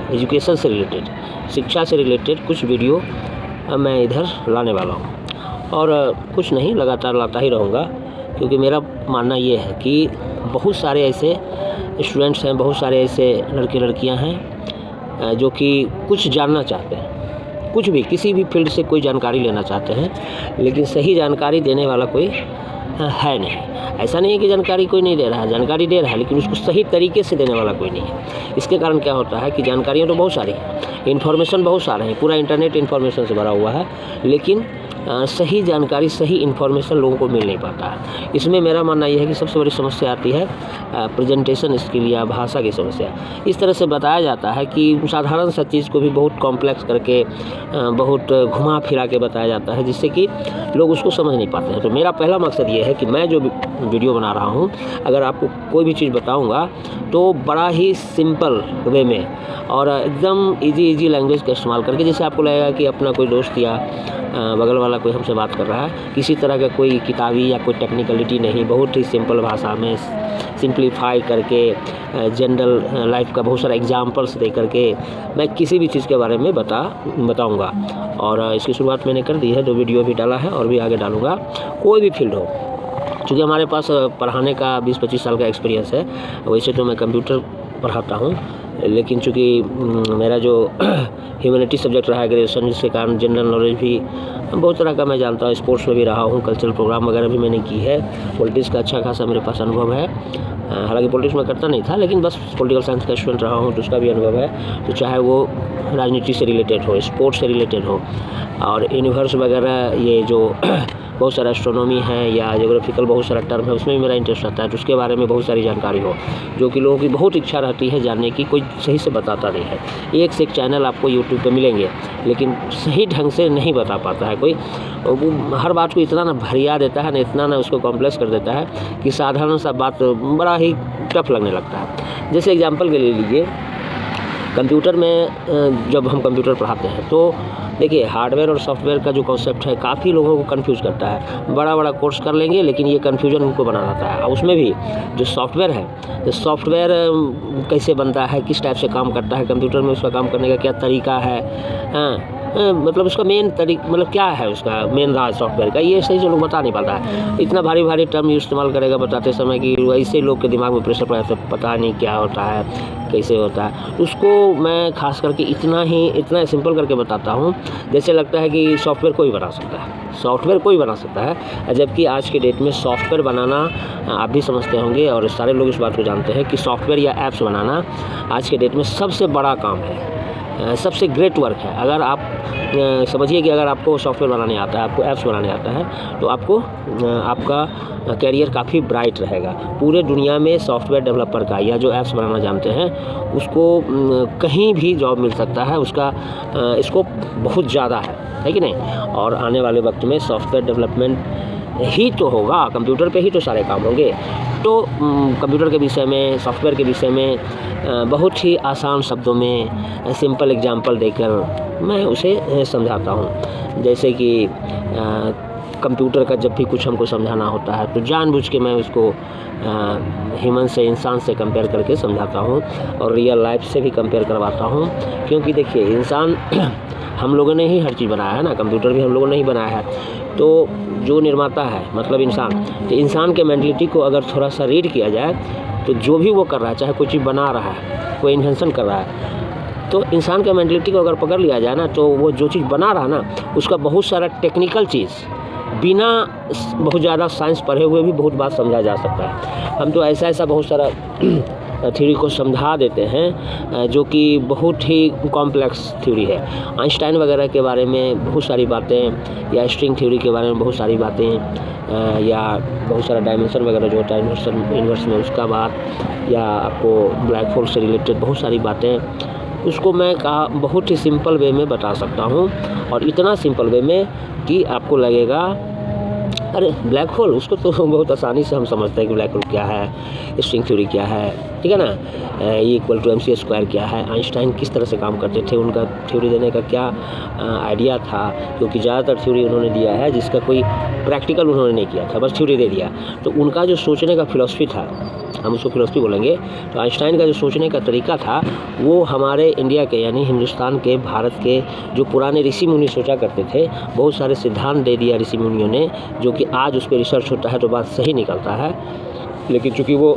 Education से related, शिक्षा से रिलेटेड कुछ वीडियो मैं इधर लाने वाला हूँ। और कुछ नहीं, लगातार लाता ही रहूँगा, क्योंकि मेरा मानना ये है कि बहुत सारे ऐसे स्टूडेंट्स हैं, बहुत सारे ऐसे लड़के लड़कियां हैं जो कि कुछ जानना चाहते हैं, कुछ भी किसी भी फील्ड से कोई जानकारी लेना चाहते हैं, लेकिन सही जानकारी देने वाला कोई है नहीं। ऐसा नहीं है कि जानकारी कोई नहीं दे रहा है, जानकारी दे रहा है, लेकिन उसको सही तरीके से देने वाला कोई नहीं है। इसके कारण क्या होता है कि जानकारियाँ तो बहुत सारी हैं, इन्फॉर्मेशन बहुत सारे हैं, पूरा इंटरनेट इन्फॉर्मेशन से भरा हुआ है, लेकिन सही जानकारी, सही इन्फॉर्मेशन लोगों को मिल नहीं पाता है। इसमें मेरा मानना यह है कि सबसे बड़ी समस्या आती है प्रेजेंटेशन स्किल या भाषा की समस्या। इस तरह से बताया जाता है कि साधारण सा चीज़ को भी बहुत कॉम्प्लेक्स करके, बहुत घुमा फिरा के बताया जाता है, जिससे कि लोग उसको समझ नहीं पाते हैं। तो मेरा पहला मकसद ये है कि मैं जो वीडियो बना रहा हूँ, अगर आपको कोई भी चीज़ बताऊँगा तो बड़ा ही सिंपल वे में और एकदम इजी लैंग्वेज का इस्तेमाल करके, जैसे आपको लगेगा कि अपना कोई दोस्त या बगल वाला कोई हमसे बात कर रहा है, किसी तरह का कोई किताबी या कोई टेक्निकलिटी नहीं, बहुत ही सिंपल भाषा में सिंप्लीफाई करके, जनरल लाइफ का बहुत सारा एग्जांपल्स दे करके मैं किसी भी चीज़ के बारे में बताऊंगा। और इसकी शुरुआत मैंने कर दी है, 2 वीडियो भी डाला है और भी आगे डालूंगा। कोई भी फील्ड हो, क्योंकि हमारे पास पढ़ाने का 20-25 साल का एक्सपीरियंस है। वैसे तो मैं कंप्यूटर पढ़ाता हूँ, लेकिन चूँकि मेरा जो ह्यूमैनिटी सब्जेक्ट रहा है ग्रेजुएशन, जिसके कारण जनरल नॉलेज भी बहुत तरह का मैं जानता हूँ। स्पोर्ट्स में भी रहा हूँ, कल्चरल प्रोग्राम वगैरह भी मैंने की है, पॉलिटिक्स का अच्छा खासा मेरे पास अनुभव है। हालांकि पॉलिटिक्स में करता नहीं था, लेकिन बस पॉलिटिकल साइंस का स्टूडेंट रहा हूँ, तो उसका भी अनुभव है। तो चाहे वो राजनीति से रिलेटेड हो, स्पोर्ट्स से रिलेटेड हो, और यूनिवर्स वगैरह, ये जो बहुत सारा एस्ट्रोनॉमी है या ज्योग्राफिकल बहुत सारा टर्म है, उसमें भी मेरा इंटरेस्ट रहता है। तो उसके बारे में बहुत सारी जानकारी हो, जो कि लोगों की बहुत इच्छा रहती है जानने की, कोई सही से बताता नहीं है। एक से एक चैनल आपको यूट्यूब पे मिलेंगे, लेकिन सही ढंग से नहीं बता पाता है कोई। वो हर बात को इतना ना भरिया देता है ना, इतना ना उसको कॉम्प्लेक्स कर देता है कि साधारण सा बात बड़ा ही टफ लगने लगता है। जैसे एग्जाम्पल के लिए लीजिए, कंप्यूटर में जब हम कंप्यूटर पढ़ाते हैं तो देखिए, हार्डवेयर और सॉफ्टवेयर का जो कॉन्सेप्ट है काफ़ी लोगों को कंफ्यूज करता है। बड़ा कोर्स कर लेंगे, लेकिन ये कन्फ्यूजन उनको बना रहता है। और उसमें भी जो सॉफ्टवेयर है, तो सॉफ्टवेयर कैसे बनता है, किस टाइप से काम करता है कंप्यूटर में, उसका काम करने का क्या तरीका है, मतलब उसका मेन मतलब क्या है, उसका मेन राज सॉफ्टवेयर का, ये सही से लोग बता नहीं पाता है। इतना भारी टर्म इस्तेमाल करेगा बताते समय कि ऐसे लोग के दिमाग में प्रेशर पड़ा है, तो पता नहीं क्या होता है, कैसे होता है। उसको मैं खास करके इतना सिंपल करके बताता हूँ, जैसे लगता है कि सॉफ्टवेयर कोई बना सकता है, सॉफ्टवेयर कोई बना सकता है। जबकि आज के डेट में सॉफ्टवेयर बनाना, आप भी समझते होंगे और सारे लोग इस बात को जानते हैं कि सॉफ्टवेयर या ऐप्स बनाना आज के डेट में सबसे बड़ा काम है, सबसे ग्रेट वर्क है। अगर आप समझिए कि अगर आपको सॉफ्टवेयर बनाने आता है, आपको ऐप्स बनाने आता है, तो आपको आपका कैरियर काफ़ी ब्राइट रहेगा। पूरे दुनिया में सॉफ्टवेयर डेवलपर का या जो ऐप्स बनाना जानते हैं, उसको कहीं भी जॉब मिल सकता है, उसका स्कोप बहुत ज़्यादा है कि नहीं। और आने वाले वक्त में सॉफ्टवेयर डेवलपमेंट ही तो होगा, कंप्यूटर पे ही तो सारे काम होंगे। तो कंप्यूटर के विषय में, सॉफ्टवेयर के विषय में बहुत ही आसान शब्दों में सिंपल एग्जांपल देकर मैं उसे समझाता हूँ। जैसे कि कंप्यूटर का जब भी कुछ हमको समझाना होता है, तो जानबूझ के मैं उसको ह्यूमन से, इंसान से कंपेयर करके समझाता हूँ और रियल लाइफ से भी कंपेयर करवाता हूँ। क्योंकि देखिए, इंसान हम लोगों ने ही हर चीज़ बनाया है ना, कंप्यूटर भी हम लोगों ने ही बनाया है। तो जो निर्माता है, मतलब इंसान, तो इंसान के मेंटलिटी को अगर थोड़ा सा रीड किया जाए, तो जो भी वो कर रहा है, चाहे कोई चीज़ बना रहा है, कोई इन्वेंशन कर रहा है, तो इंसान के मेंटलिटी को अगर पकड़ लिया जाए ना, तो वो जो चीज़ बना रहा है ना, उसका बहुत सारा टेक्निकल चीज़ बिना बहुत ज़्यादा साइंस पढ़े हुए भी बहुत बात समझा जा सकता है। हम तो ऐसा बहुत सारा थ्योरी को समझा देते हैं जो कि बहुत ही कॉम्प्लेक्स थ्योरी है। आइंस्टाइन वगैरह के बारे में बहुत सारी बातें, या स्ट्रिंग थ्योरी के बारे में बहुत सारी बातें, या बहुत सारा डायमेंशन वगैरह जो होता है यूनिवर्स में, उसका बात, या आपको ब्लैक होल से रिलेटेड बहुत सारी बातें, उसको मैं बहुत ही सिंपल वे में बता सकता हूँ। और इतना सिंपल वे में कि आपको लगेगा अरे ब्लैक होल, उसको तो बहुत आसानी से हम समझते हैं कि ब्लैक होल क्या है, स्ट्रिंग थ्योरी क्या है, ठीक है ना, E=mc² क्या है, आइंस्टाइन किस तरह से काम करते थे, उनका थ्योरी देने का क्या आइडिया था। क्योंकि ज़्यादातर थ्योरी उन्होंने दिया है जिसका कोई प्रैक्टिकल उन्होंने नहीं किया था, बस थ्योरी दे दिया। तो उनका जो सोचने का फिलॉसफी था, हम उसको फिलॉसफी बोलेंगे। तो आइंस्टाइन का जो सोचने का तरीका था वो हमारे इंडिया के यानी हिंदुस्तान के, भारत के जो पुराने ऋषि मुनि सोचा करते थे, बहुत सारे सिद्धांत दे दिया ऋषि मुनियों ने, जो कि आज उस पर रिसर्च होता है तो बात सही निकलता है। लेकिन चूँकि वो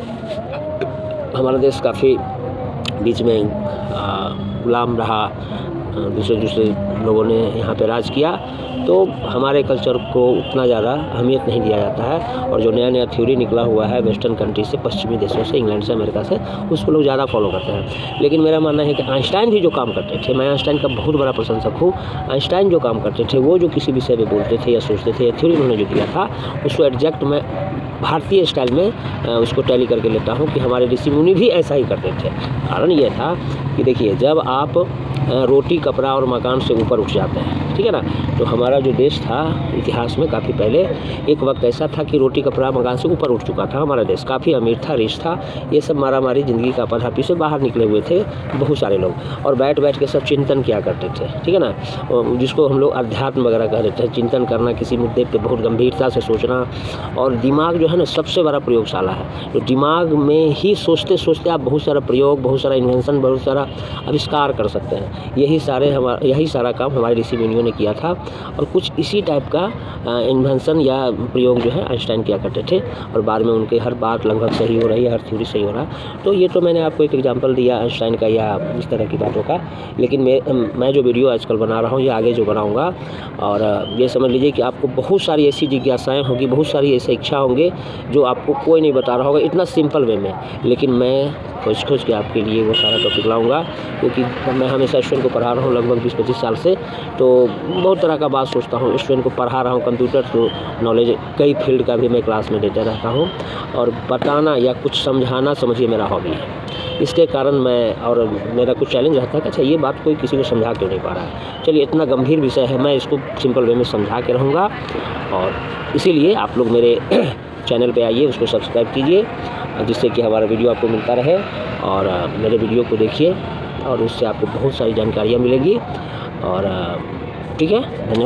हमारा देश काफ़ी बीच में गुलाम रहा, दूसरे लोगों ने यहाँ पे राज किया, तो हमारे कल्चर को उतना ज़्यादा अहमियत नहीं दिया जाता है। और जो नया थ्योरी निकला हुआ है वेस्टर्न कंट्री से, पश्चिमी देशों से, इंग्लैंड से, अमेरिका से, उसको लोग ज़्यादा फॉलो करते हैं। लेकिन मेरा मानना है कि आइंस्टाइन भी जो काम करते थे, मैं आइंस्टाइन का बहुत बड़ा प्रशंसक हूँ। आइंस्टाइन जो काम करते थे, वो जो किसी विषय में बोलते थे या सोचते थे या थ्योरी उन्होंने जो किया था, उसको एग्जैक्ट मैं भारतीय स्टाइल में उसको टैली करके लेता हूँ कि हमारे ऋषि मुनि भी ऐसा ही करते थे। कारण ये था कि देखिए, जब आप रोटी, कपड़ा और मकान से ऊपर उठ जाते हैं, ठीक है ना, तो हमारा जो देश था इतिहास में काफ़ी पहले एक वक्त ऐसा था कि रोटी, कपड़ा, मकान से ऊपर उठ चुका था हमारा देश, काफ़ी अमीर था, रिच था। ये सब मारामारी ज़िंदगी का पधापी से बाहर निकले हुए थे बहुत सारे लोग, और बैठ बैठ के सब चिंतन किया करते थे, ठीक है ना, जिसको हम लोग अध्यात्म वगैरह कह देते हैं। चिंतन करना, किसी मुद्दे पर बहुत गंभीरता से सोचना, और दिमाग जो है ना सबसे बड़ा प्रयोगशाला है। तो दिमाग में ही सोचते सोचते आप बहुत सारा प्रयोग, बहुत सारा इन्वेंशन, बहुत सारा आविष्कार कर सकते हैं। यही सारा काम हमारे ऋषि मुनियों ने किया था, और कुछ इसी टाइप का इन्वेंशन या प्रयोग जो है आइंस्टाइन किया करते थे, और बाद में उनके हर बात लगभग सही हो रही है, हर थ्योरी सही हो रहा है। तो ये तो मैंने आपको एक एग्जांपल दिया आइंस्टाइन का या इस तरह की बातों का। लेकिन मैं जो वीडियो आजकल बना रहा हूँ या आगे जो बनाऊँगा, और ये समझ लीजिए कि आपको बहुत सारी ऐसी जिज्ञासाएँ होंगी, बहुत सारी ऐसी इच्छा होंगे जो आपको कोई नहीं बता रहा होगा इतना सिंपल वे में। लेकिन मैं खोज के आपके लिए वो सारा टॉपिक लाऊंगा, क्योंकि मैं हमेशा स्टूडेंट को पढ़ा रहा हूँ लगभग 20-25 साल से, तो बहुत तरह का बात सोचता हूँ। स्टूडेंट को पढ़ा रहा हूँ, कंप्यूटर तो नॉलेज कई फील्ड का भी मैं क्लास में देता रहता हूँ, और बताना या कुछ समझाना समझिए मेरा हॉबी है। इसके कारण मेरा कुछ चैलेंज रहता है कि अच्छा ये बात कोई किसी को समझा क्यों नहीं पा रहा है। चलिए, इतना गंभीर विषय है, मैं इसको सिंपल वे में समझा के रहूँगा, और इसीलिए आप लोग मेरे चैनल पे आइए, उसको सब्सक्राइब कीजिए, जिससे कि हमारा वीडियो आपको मिलता रहे, और मेरे वीडियो को देखिए, और उससे आपको बहुत सारी जानकारियाँ मिलेगी। और ठीक है, धन्यवाद।